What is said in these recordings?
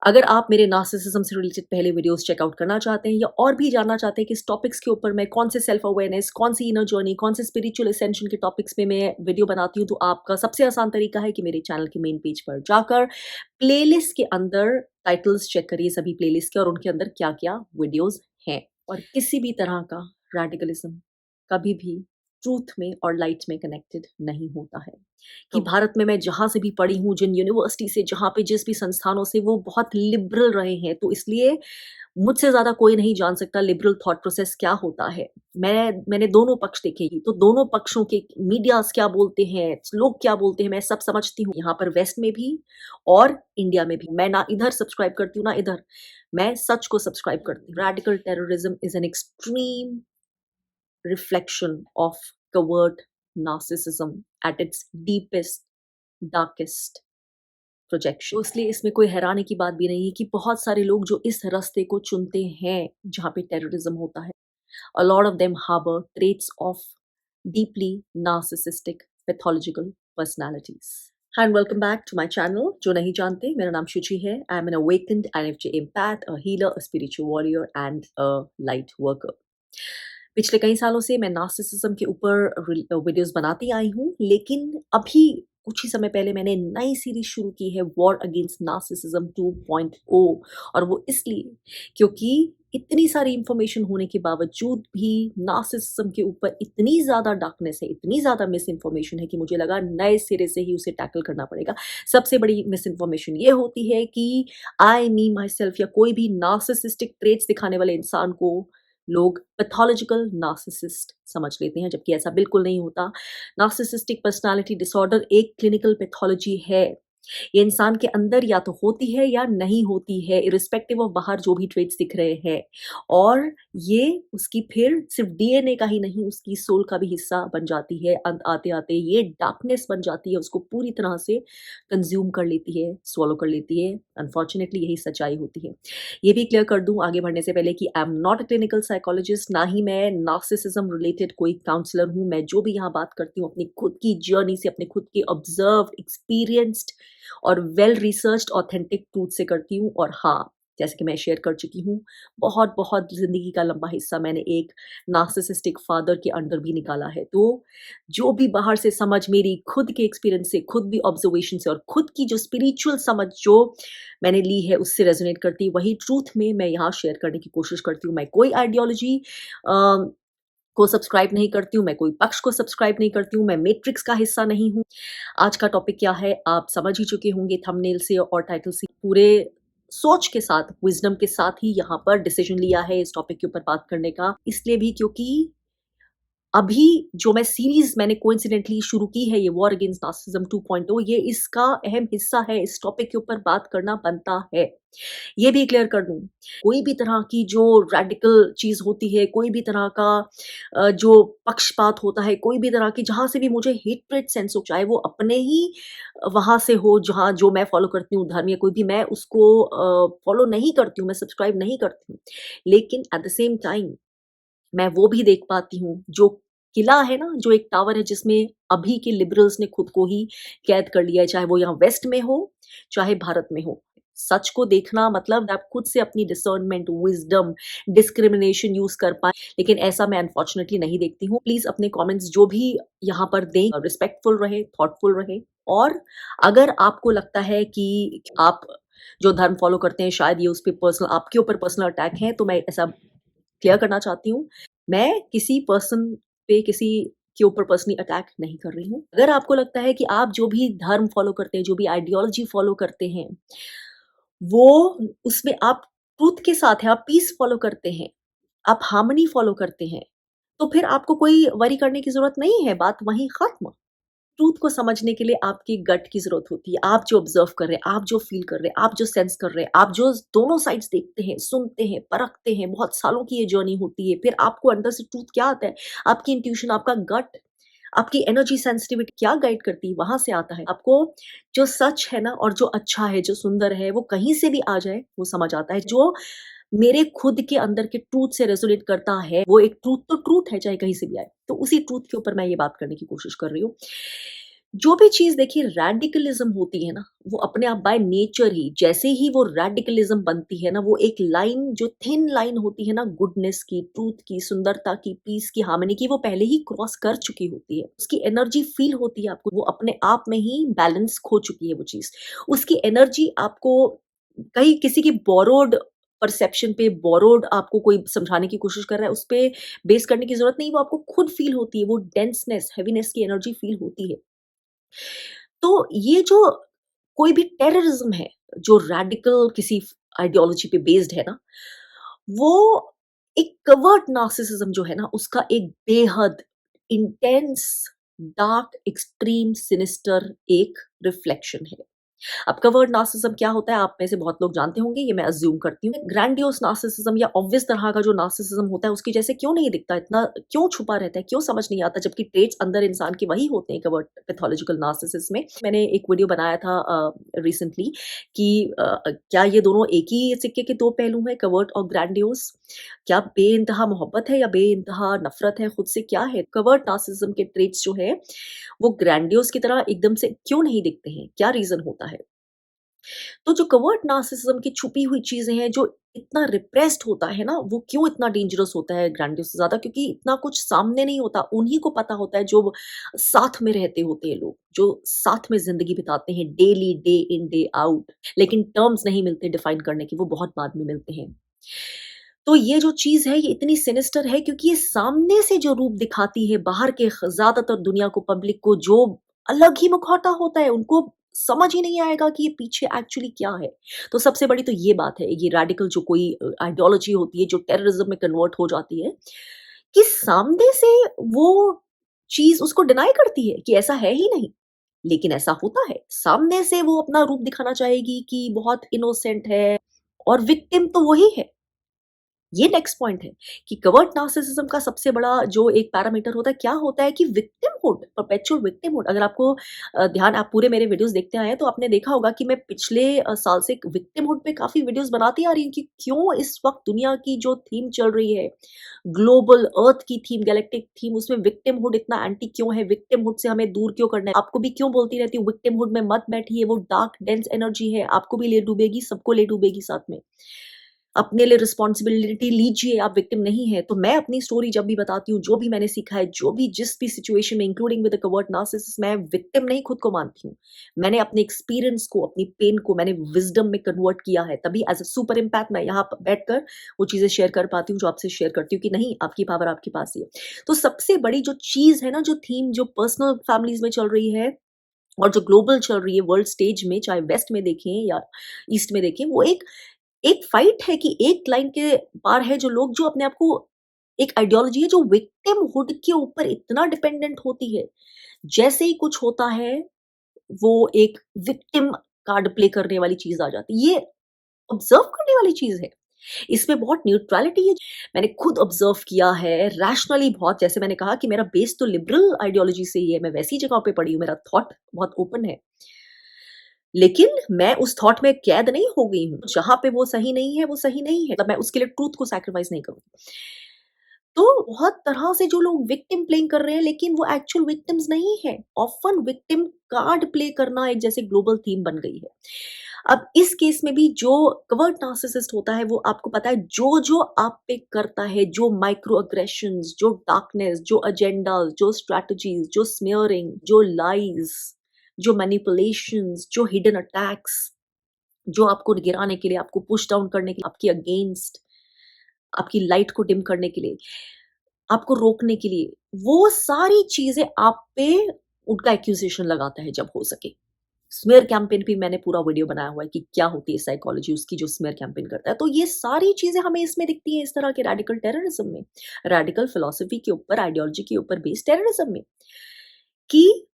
अगर आप मेरे नार्सिसिज्म से रिलेटेड पहले वीडियोस चेकआउट करना चाहते हैं या और भी जानना चाहते हैं कि इस टॉपिक्स के ऊपर मैं कौन से सेल्फ अवेयरनेस, कौन सी इनर जर्नी, कौन से स्पिरिचुअल एसेंशन के टॉपिक्स पे मैं वीडियो बनाती हूँ, तो आपका सबसे आसान तरीका है कि मेरे चैनल के मेन पेज पर जाकर प्लेलिस्ट के अंदर टाइटल्स चेक करिए सभी प्लेलिस्ट के और उनके अंदर क्या-क्या वीडियोस हैं। और किसी भी तरह का रेडिकलिज्म कभी भी ट्रूथ में और लाइट में कनेक्टेड नहीं होता है। कि भारत में मैं जहाँ से भी पढ़ी हूँ, जिन यूनिवर्सिटी से, जहाँ पे जिस भी संस्थानों से, वो बहुत लिबरल रहे हैं, तो इसलिए मुझसे ज़्यादा कोई नहीं जान सकता लिबरल थॉट प्रोसेस क्या होता है। मैंने दोनों पक्ष देखे ही, तो दोनों पक्षों के मीडियाज़ क्या बोलते हैं, लोग क्या बोलते हैं, मैं सब समझती हूँ। यहाँ पर वेस्ट में भी और इंडिया में भी। मैं ना इधर सब्सक्राइब करती हूँ, ना इधर। मैं सच को सब्सक्राइब करती हूँ। Radical terrorism is an extreme reflection of covert narcissism at its deepest, darkest projection. तो इसलिए इसमें कोई हैरानी की बात भी नहीं है कि बहुत सारे लोग जो इस रास्ते को चुनते हैं जहाँ पे टेररिज्म होता है, a lot of them harbor traits of deeply narcissistic pathological personalities. Hi and welcome back to my channel. जो नहीं जानते, मेरा नाम शुचि है. I am an awakened INFJ empath, a healer, a spiritual warrior and a light worker. पिछले कई सालों से मैं नार्सिसिज्म के ऊपर वीडियोस बनाती आई हूँ, लेकिन अभी कुछ ही समय पहले मैंने नई सीरीज शुरू की है वॉर अगेंस्ट नार्सिसिज्म 2.0 और वो इसलिए क्योंकि इतनी सारी इंफॉर्मेशन होने के बावजूद भी नार्सिसिज्म के ऊपर इतनी ज़्यादा डार्कनेस है, इतनी ज़्यादा मिस इन्फॉर्मेशन है कि मुझे लगा नए सिरे से ही उसे टैकल करना पड़ेगा। सबसे बड़ी मिस इन्फॉर्मेशन ये होती है कि आई मी माई सेल्फ या कोई भी नार्सिसिस्टिक ट्रेट्स दिखाने वाले इंसान को लोग पैथोलॉजिकल नार्सिसिस्ट समझ लेते हैं, जबकि ऐसा बिल्कुल नहीं होता। नार्सिसिस्टिक पर्सनालिटी डिसऑर्डर एक क्लिनिकल पैथोलॉजी है। ये इंसान के अंदर या तो होती है या नहीं होती है, इर्रिस्पेक्टिव ऑफ बाहर जो भी ट्रेट्स दिख रहे हैं। और ये उसकी फिर सिर्फ डीएनए का ही नहीं, उसकी सोल का भी हिस्सा बन जाती है। अंत आते-आते ये डार्कनेस बन जाती है, उसको पूरी तरह से कंज़्यूम कर लेती है, स्वॉलो कर लेती है। अनफॉर्च्युनेटली यही सच्चाई होती है। ये भी क्लियर कर दूँ आगे बढ़ने से पहले कि I am not a clinical psychologist, ना ही मैं नार्सिसिज्म रिलेटेड कोई काउंसलर हूँ। मैं जो भी यहाँ बात करती हूँ अपनी खुद की जर्नी से, अपने खुद के ऑब्जर्व्ड, एक्सपीरियंस्ड और वेल रिसर्च्ड ऑथेंटिक ट्रूथ से करती हूँ। और हाँ, जैसे कि मैं शेयर कर चुकी हूँ, बहुत ज़िंदगी का लंबा हिस्सा मैंने एक नार्सिसिस्टिक फादर के अंडर भी निकाला है। तो जो भी बाहर से समझ मेरी खुद के एक्सपीरियंस से, खुद भी ऑब्जर्वेशन से और खुद की जो स्पिरिचुअल समझ जो मैंने ली है उससे रेजोनेट करती है, वही ट्रूथ में मैं यहाँ शेयर करने की कोशिश करती हूँ। मैं कोई आइडियोलॉजी को सब्सक्राइब नहीं करती हूँ, मैं कोई पक्ष को सब्सक्राइब नहीं करती हूँ, मैं मैट्रिक्स का हिस्सा नहीं हूँ। आज का टॉपिक क्या है आप समझ ही चुके होंगे थंबनेल से और टाइटल से। पूरे सोच के साथ, विज़डम के साथ ही यहाँ पर डिसीजन लिया है इस टॉपिक के ऊपर बात करने का। इसलिए भी क्योंकि अभी जो मैं सीरीज़ मैंने कोइंसिडेंटली शुरू की है, ये वॉर अगेंस्ट नार्सिसिज्म 2.0, ये इसका अहम हिस्सा है। इस टॉपिक के ऊपर बात करना बनता है। ये भी क्लियर कर दूँ, कोई भी तरह की जो रेडिकल चीज़ होती है, कोई भी तरह का जो पक्षपात होता है, कोई भी तरह की जहाँ से भी मुझे हेट्रेड सेंस हो, चाहे वो अपने ही वहाँ से हो जहाँ जो मैं फ़ॉलो करती हूँ धर्म या कोई भी, मैं उसको फ़ॉलो नहीं करती हूँ, मैं सब्सक्राइब नहीं करती हूँ। लेकिन एट द सेम टाइम मैं वो भी देख पाती हूँ, जो किला है ना, जो एक टावर है जिसमें अभी के लिबरल्स ने खुद को ही कैद कर लिया है, चाहे वो यहाँ वेस्ट में हो, चाहे भारत में हो। सच को देखना मतलब आप खुद से अपनी डिसर्नमेंट, विज़डम, डिस्क्रिमिनेशन यूज़ कर पाएँ, लेकिन ऐसा मैं अनफॉर्च्युनेटली नहीं देखती हूँ। प्लीज़ अपने कमेंट्स जो भी यहाँ पर दें, रिस्पेक्टफुल रहे, थॉटफुल रहे। और अगर आपको लगता है कि आप जो धर्म फ़ॉलो करते हैं शायद ये उस पे पर्सनल, आपके ऊपर पर्सनल अटैक है, तो मैं ऐसा क्लियर करना चाहती हूँ। मैं किसी पर्सन पे, किसी के ऊपर पर्सनली अटैक नहीं कर रही हूँ। अगर आपको लगता है कि आप जो भी धर्म फ़ॉलो करते हैं, जो भी आइडियोलॉजी फ़ॉलो करते हैं, वो उसमें आप ट्रुथ के साथ हैं, आप पीस फ़ॉलो करते हैं, आप हार्मनी फ़ॉलो करते हैं, तो फिर आपको कोई वरी करने की ज़रूरत नहीं है, बात वहीं ख़त्म। ट्रूथ को समझने के लिए आपकी गट की ज़रूरत होती है। आप जो ऑब्ज़र्व कर रहे हैं, आप जो फ़ील कर रहे हैं, आप जो सेंस कर रहे हैं, आप जो दोनों साइड्स देखते हैं, सुनते हैं, परखते हैं, बहुत सालों की ये जर्नी होती है। फिर आपको अंदर से ट्रूथ क्या आता है? आपकी इंट्यूशन, आपका गट, आपकी एनर्जी सेंसिटिविटी क्या गाइड करती है, वहाँ से आता है। आपको जो सच है ना और जो अच्छा है, जो सुंदर है, वो कहीं से भी आ जाए, वो समझ आता है। जो मेरे खुद के अंदर के ट्रूथ से रेज़ोनेट करता है, वो एक ट्रूथ तो ट्रूथ है, चाहे कहीं से भी आए। तो उसी ट्रूथ के ऊपर मैं ये बात करने की कोशिश कर रही हूँ। जो भी चीज़ देखिए रैडिकलिज़्म होती है ना, वो अपने आप बाय नेचर ही जैसे ही वो रैडिकलिज़्म बनती है ना, वो एक लाइन जो थिन लाइन होती है ना गुडनेस की, ट्रूथ की, सुंदरता की, पीस की, हार्मनी की, वो पहले ही क्रॉस कर चुकी होती है। उसकी एनर्जी फ़ील होती है आपको, वो अपने आप में ही बैलेंस खो चुकी है वो चीज़। उसकी एनर्जी आपको कहीं किसी की बोरोड परसेप्शन पे, बोरोड आपको कोई समझाने की कोशिश कर रहा है, उसपे बेस करने की ज़रूरत नहीं, वो आपको खुद फ़ील होती है, वो डेंसनेस, हेवीनेस की एनर्जी फ़ील होती है। तो ये जो कोई भी टेररिज्म है, जो रैडिकल किसी आइडियोलॉजी पे बेस्ड है ना, वो एक कवर्ट नार्सिसिज्म जो है ना, उसका एक बेहद इंटेंस, डार्क, एक्सट्रीम, सिनिस्टर एक रिफ्लेक्शन है। अब कवर्ड नार्सिसिज्म क्या होता है आप में से बहुत लोग जानते होंगे, ये मैं अज्यूम करती हूँ। ग्रैंडियोस नार्सिसिज्म या ऑब्वियस तरह का जो नार्सिसिज्म होता है उसके जैसे क्यों नहीं दिखता, इतना क्यों छुपा रहता है, क्यों समझ नहीं आता, जबकि ट्रेट्स अंदर इंसान के वही होते हैं कवर्ड पैथोलॉजिकल नार्सिसिज्म में। मैंने एक वीडियो बनाया था रिसेंटली कि क्या ये दोनों एक ही सिक्के के दो पहलू हैं, कवर्ड और ग्रैंडियोस? क्या बेइंतहा मोहब्बत है या बेइंतहा नफरत है खुद से, क्या है? कवर्ड नार्सिसिज्म के ट्रेट्स जो है वो ग्रैंडियोस की तरह एकदम से क्यों नहीं दिखते हैं, क्या रीजन होता है? तो जो कवर्ट नार्सिसिज्म की छुपी हुई चीजें हैं, जो इतना रिप्रेस्ड होता है ना, वो क्यों इतना डेंजरस होता है ग्रैंडियोस से ज्यादा? क्योंकि इतना कुछ सामने नहीं होता, उन्हीं को पता होता है जो साथ में रहते होते हैं लोग, जो साथ में जिंदगी बिताते हैं daily, day in day out. लेकिन टर्म्स नहीं मिलते डिफाइन करने के, वो बहुत बाद में मिलते हैं। तो ये जो चीज है ये इतनी सिनिस्टर है क्योंकि ये सामने से जो रूप दिखाती है बाहर के ज्यादातर दुनिया को, पब्लिक को, जो अलग ही मुखौटा होता है, उनको समझ ही नहीं आएगा कि ये पीछे एक्चुअली क्या है। तो सबसे बड़ी तो ये बात है, ये रेडिकल जो कोई आइडियोलॉजी होती है जो टेररिज्म में कन्वर्ट हो जाती है, कि सामने से वो चीज उसको डिनाई करती है कि ऐसा है ही नहीं, लेकिन ऐसा होता है। सामने से वो अपना रूप दिखाना चाहेगी कि बहुत इनोसेंट है, और विक्टिम तो वही है। ये नेक्स्ट पॉइंट है कि कवर्ट नार्सिसिज्म का सबसे बड़ा जो एक पैरामीटर होता है, क्या होता है कि विक्टिमहुड, परपेचुअल विक्टिमहुड। अगर आपको ध्यान, आप पूरे मेरे वीडियोस देखते आए हैं तो आपने देखा होगा कि मैं पिछले साल से विक्टिमहुड पे काफी वीडियोस बनाती आ रही हूँ कि क्यों इस वक्त दुनिया की जो थीम चल रही है, ग्लोबल अर्थ की थीम, गैलेक्टिक थीम, उसमें विक्टिमहुड इतना एंटी क्यों है, विक्टिमहुड से हमें दूर क्यों करना है? आपको भी क्यों बोलती रहती हूँ विक्टिमहुड में मत बैठिए, वो डार्क डेंस एनर्जी है, आपको भी ले डूबेगी, सबको ले डूबेगी साथ में। अपने लिए रिस्पॉन्सिबिलिटी लीजिए, आप विक्टिम नहीं है। तो मैं अपनी स्टोरी जब भी बताती हूँ, जो भी मैंने सीखा है, जो भी जिस भी सिचुएशन में, including with the covert narcissist, मैं विक्टिम नहीं खुद को मानती हूँ। मैंने अपने एक्सपीरियंस को, अपनी पेन को मैंने विजडम में कन्वर्ट किया है, तभी एज अ सुपर इम्पैक्ट मैं यहाँ बैठकर वो चीजें शेयर कर पाती हूँ जो आपसे शेयर करती हूँ कि नहीं, आपकी पावर आपके पास ही है। तो सबसे बड़ी जो चीज है ना, जो थीम जो पर्सनल फैमिलीज में चल रही है और जो ग्लोबल चल रही है वर्ल्ड स्टेज में, चाहे वेस्ट में देखें या ईस्ट में देखें, वो एक एक फाइट है कि एक लाइन के पार है जो लोग, जो अपने आप को, एक आइडियोलॉजी है जो विक्टिमहुड के ऊपर इतना डिपेंडेंट होती है। जैसे ही कुछ होता है, वो एक विक्टिम कार्ड प्ले करने वाली चीज आ जाती है। ये ऑब्जर्व करने वाली चीज है, इसमें बहुत न्यूट्रलिटी है। मैंने खुद ऑब्जर्व किया है रैशनली बहुत, जैसे मैंने कहा कि मेरा बेस तो लिबरल आइडियोलॉजी से ही है, मैं वैसी जगह पे पढ़ी हूँ, मेरा थॉट बहुत ओपन है। लेकिन मैं उस थॉट में कैद नहीं हो गई हूँ, जहाँ पे वो सही नहीं है, वो सही नहीं है, मतलब मैं उसके लिए ट्रूथ को सैक्रिफाइस नहीं करूँगी। तो बहुत तरह से जो लोग विक्टिम प्लेइंग कर रहे हैं, लेकिन वो एक्चुअल विक्टिम्स नहीं है। ऑफन विक्टिम कार्ड प्ले करना एक जैसे ग्लोबल थीम बन गई है। अब इस केस में भी जो कवर्ट नार्सिसिस्ट होता है, वो आपको पता है जो-जो आप पे करता है, जो माइक्रो अग्रेशंस, जो डार्कनेस, जो एजेंडास, जो स्ट्रैटेजीज, जो स्मीयरिंग, जो लाइज़, जो मैनिपुलेशंस, जो हिडन अटैक्स, जो आपको गिराने के लिए, आपको पुश डाउन करने के लिए, आपके अगेंस्ट, आपकी लाइट को डिम करने के लिए, आपको रोकने के लिए, वो सारी चीजें आप पे उनका एक्यूजेशन लगाता है जब हो सके। स्मीयर कैंपेन भी मैंने पूरा वीडियो बनाया हुआ है कि क्या होती है साइकोलॉजी उसकी, जो स्मीयर कैंपेन करता है। तो ये सारी चीजें हमें इसमें दिखती हैं, इस तरह के रेडिकल टेररिज्म में, रेडिकल फिलॉसफी के ऊपर, आइडियोलॉजी के ऊपर बेस्ड टेररिज्म में, कि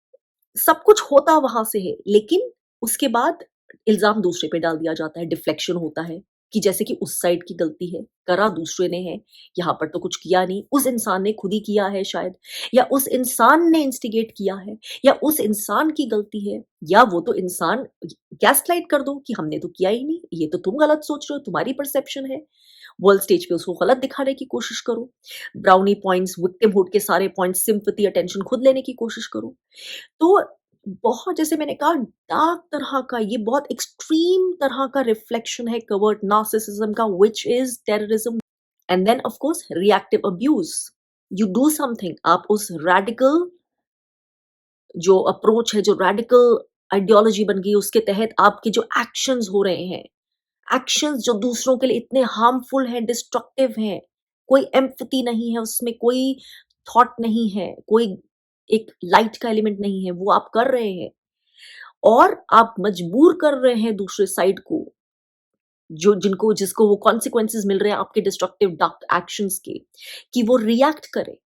सब कुछ होता वहां से है, लेकिन उसके बाद इल्जाम दूसरे पे डाल दिया जाता है, डिफ्लेक्शन होता है कि जैसे कि उस साइड की गलती है, करा दूसरे ने है, यहाँ पर तो कुछ किया नहीं, उस इंसान ने खुद ही किया है शायद, या उस इंसान ने इंस्टिगेट किया है, या उस इंसान की गलती है, या वो तो इंसान, गैसलाइट कर दो कि हमने तो किया ही नहीं, ये तो तुम गलत सोच रहे हो, तुम्हारी परसेप्शन है। वर्ल्ड स्टेज पे उसको गलत दिखाने की कोशिश करो, ब्राउनी पॉइंट्स, विक्टिमहुड के सारे पॉइंट्स, सिंपैथी, अटेंशन खुद लेने की कोशिश करो। तो बहुत, जैसे मैंने कहा, डार्क तरह का, ये बहुत एक्सट्रीम तरह का रिफ्लेक्शन है कवर्ट नार्सिसिज्म का, which is terrorism. And then of course reactive abuse. You do something, आप उस रेडिकल जो अप्रोच है, जो रेडिकल आइडियोलॉजी बन गई, उसके तहत आपके जो एक्शंस हो रहे हैं, एक्शंस जो दूसरों के लिए इतने हार्मफुल हैं, डिस्ट्रक्टिव हैं, कोई एम्पैथी नहीं है उसमें, कोई थॉट नहीं है, कोई एक लाइट का एलिमेंट नहीं है, वो आप कर रहे हैं। और आप मजबूर कर रहे हैं दूसरे साइड को, जो जिनको जिसको वो कॉन्सिक्वेंसेस मिल रहे हैं आपके डिस्ट्रक्टिव डार्क एक्शंस के, कि वो रिएक्ट करे।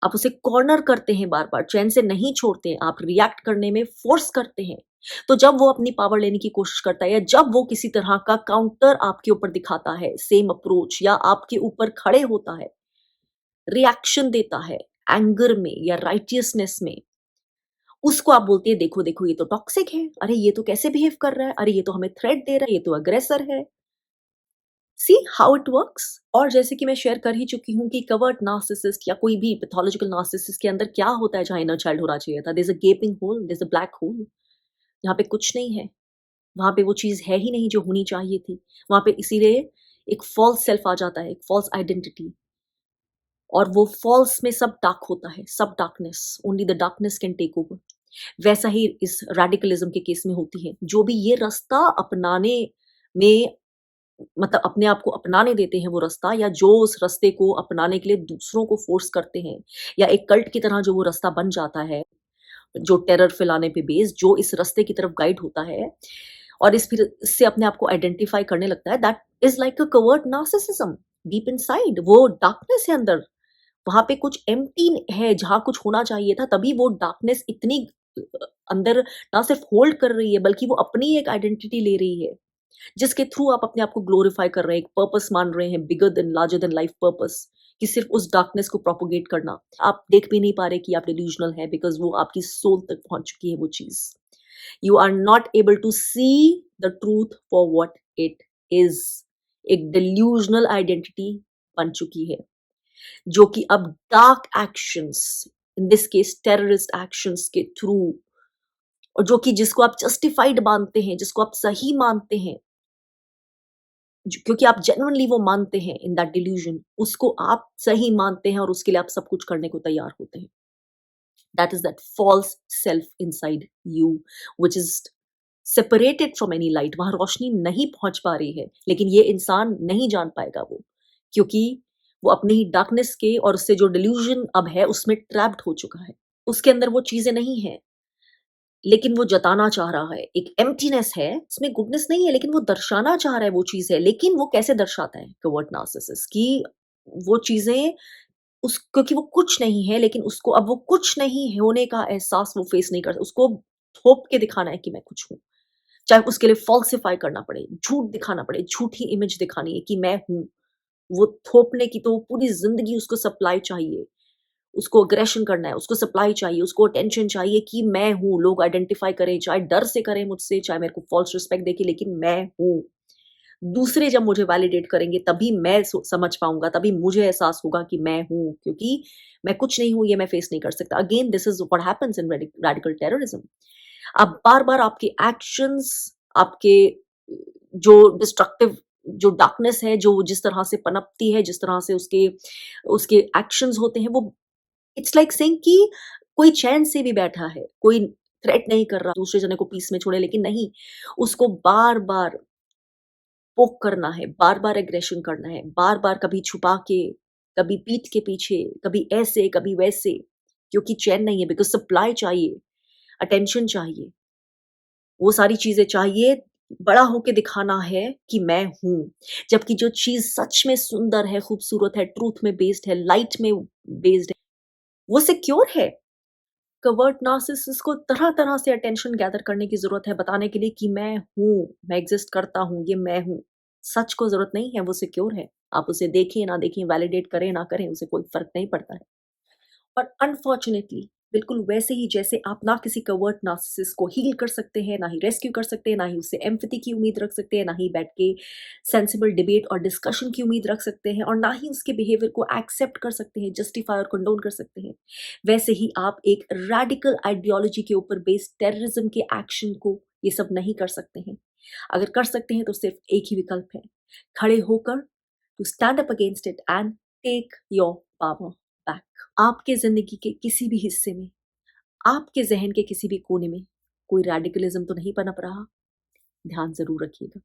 आप उसे कॉर्नर करते हैं, बार बार चैन से नहीं छोड़ते हैं, आप रिएक्ट करने में फोर्स करते हैं। तो जब वो अपनी पावर लेने की कोशिश करता है, या जब वो किसी तरह का काउंटर आपके ऊपर दिखाता है, सेम अप्रोच, या आपके ऊपर खड़े होता है, रिएक्शन देता है एंगर में या राइटियसनेस में, उसको आप बोलते हैं देखो देखो ये तो टॉक्सिक है, अरे ये तो कैसे बिहेव कर रहा है, अरे ये तो हमें थ्रेट दे रहा है, ये तो अग्रेसर है। See how it works. और जैसे कि मैं शेयर कर ही चुकी हूँ कि कवर्ट नार्सिसिस्ट या कोई भी पैथोलॉजिकल नार्सिसिस्ट के अंदर क्या होता है जहाँ इनर चाइल्ड होना चाहिए था, there is a gaping hole, there is a black hole. यहाँ पे कुछ नहीं है, वहाँ पे वो चीज़ है ही नहीं जो होनी चाहिए थी। वहाँ पे इसीलिए एक फॉल्स सेल्फ आ जाता है, एक फॉल्स आइडेंटिटी, और वो फॉल्स में सब डार्क होता है, सब darkness, only the darkness can take over. वैसा ही इस रेडिकलिज्म के केस में होती है। जो भी ये रास्ता अपनाने में, मतलब अपने आप को अपनाने देते हैं वो रास्ता, या जो उस रास्ते को अपनाने के लिए दूसरों को फोर्स करते हैं, या एक कल्ट की तरह जो वो रास्ता बन जाता है, जो टेरर फैलाने पे बेस्ड, जो इस रास्ते की तरफ गाइड होता है और इस फिर इससे अपने आप को आइडेंटिफाई करने लगता है, that is like a covered narcissism. Deep inside वो डार्कनेस है अंदर, वहां पे कुछ एम्प्टी है जहां कुछ होना चाहिए था, तभी वो डार्कनेस इतनी अंदर ना सिर्फ होल्ड कर रही है, बल्कि वो अपनी एक आइडेंटिटी ले रही है, जिसके थ्रू आप अपने आप को ग्लोरीफाई कर रहे हैं, एक पर्पस मान रहे हैं, bigger than larger than life purpose, कि सिर्फ उस डार्कनेस को प्रोपोगेट करना। आप देख भी नहीं पा रहे कि आप डिल्यूजनल है, बिकॉज वो आपकी सोल तक पहुंच चुकी है वो चीज। You are not able to see the truth for what it is. एक डिल्यूजनल आइडेंटिटी बन चुकी है, जो कि अब dark actions, in this case terrorist actions के थ्रू, और जो कि जिसको आप जस्टिफाइड मानते हैं, जिसको आप सही मानते हैं, क्योंकि आप जेन्युइनली वो मानते हैं इन दैट डिल्यूजन, उसको आप सही मानते हैं और उसके लिए आप सब कुछ करने को तैयार होते हैं। That is that false self inside you, which is separated from any light. वहां रोशनी नहीं पहुंच पा रही है, लेकिन ये इंसान नहीं जान पाएगा वो, क्योंकि वो अपने ही डार्कनेस के और उससे जो डिल्यूजन अब है उसमें ट्रैप्ड हो चुका है। उसके अंदर वो चीजें नहीं है, लेकिन वो जताना चाह रहा है, एक एम्प्टीनेस है, उसमें गुडनेस नहीं है, लेकिन वो दर्शाना चाह रहा है वो चीज़ है। लेकिन वो कैसे दर्शाता है कवर्ट नार्सिसिस्ट, कि वो चीज़ें उस, क्योंकि वो कुछ नहीं है, लेकिन उसको अब वो कुछ नहीं होने का एहसास वो फेस नहीं कर सकता। उसको थोप के दिखाना है कि मैं कुछ हूँ। चाहे उसके लिए फ़ॉल्सिफ़ाई करना पड़े, झूठ दिखाना पड़े, झूठी इमेज दिखानी है कि मैं हूँ। वो थोपने की तो पूरी ज़िंदगी उसको सप्लाई चाहिए। उसको अग्रेशन करना है, उसको सप्लाई चाहिए, उसको अटेंशन चाहिए कि मैं हूँ, लोग आइडेंटिफाई करें, चाहे डर से करें मुझसे, चाहे मेरे को फॉल्स रिस्पेक्ट देके, लेकिन मैं हूँ। दूसरे जब मुझे वैलिडेट करेंगे तभी मैं समझ पाऊंगा, तभी मुझे एहसास होगा कि मैं हूँ, क्योंकि मैं कुछ नहीं हूँ ये मैं फेस नहीं कर सकता। Again this is what happens in radical terrorism. अब बार बार आपके एक्शंस, आपके जो डिस्ट्रक्टिव, जो डार्कनेस है, जो जिस तरह से पनपती है, जिस तरह से उसके उसके एक्शंस होते हैं, वो इट्स लाइक सेइंग कि कोई चैन से भी बैठा है, कोई थ्रेट नहीं कर रहा दूसरे जने को पीस में छोड़े, लेकिन नहीं, उसको बार-बार पोक करना है, बार-बार एग्रेशन करना है, बार-बार कभी छुपा के, कभी पीठ के पीछे, कभी ऐसे, कभी वैसे, क्योंकि चैन नहीं है, बिकॉज़ सप्लाई चाहिए, अटेंशन चाहिए, वो सारी चीज़ें चाहिए, बड़ा होके दिखाना है कि मैं हूँ। जबकि जो चीज़ सच में सुंदर है, खूबसूरत है, ट्रुथ में बेस्ड है, लाइट में बेस्ड है, वो सिक्योर है। कवर्ट नार्सिसिस्ट को तरह-तरह से अटेंशन गैदर करने की ज़रूरत है, बताने के लिए कि मैं हूँ, मैं एग्ज़िस्ट करता हूँ, ये मैं हूँ। सच को ज़रूरत नहीं है, वो सिक्योर है। आप उसे देखें, ना देखें, वैलिडेट करें, ना करें, उसे कोई फ़र्क नहीं पड़ता है। और अनफॉर्च्युनेटली बिल्कुल वैसे ही जैसे आप ना किसी कवर्ट नार्सिसिस्ट को हील कर सकते हैं, ना ही रेस्क्यू कर सकते हैं, ना ही उससे एम्पैथी की उम्मीद रख सकते हैं, ना ही बैठ के सेंसिबल डिबेट और डिस्कशन की उम्मीद रख सकते हैं और ना ही उसके बिहेवियर को एक्सेप्ट कर सकते हैं, जस्टिफाई और कंडोन कर सकते हैं। वैसे ही आप एक रेडिकल आइडियोलॉजी के ऊपर बेस्ड टेररिज्म के एक्शन को ये सब नहीं कर सकते हैं। अगर कर सकते हैं तो सिर्फ एक ही विकल्प है, खड़े होकर to stand up against it and take your power back. आपके ज़िंदगी के किसी भी हिस्से में, आपके ज़हन के किसी भी कोने में कोई रेडिकलिज़्म तो नहीं पनप रहा? ध्यान ज़रूर रखिएगा।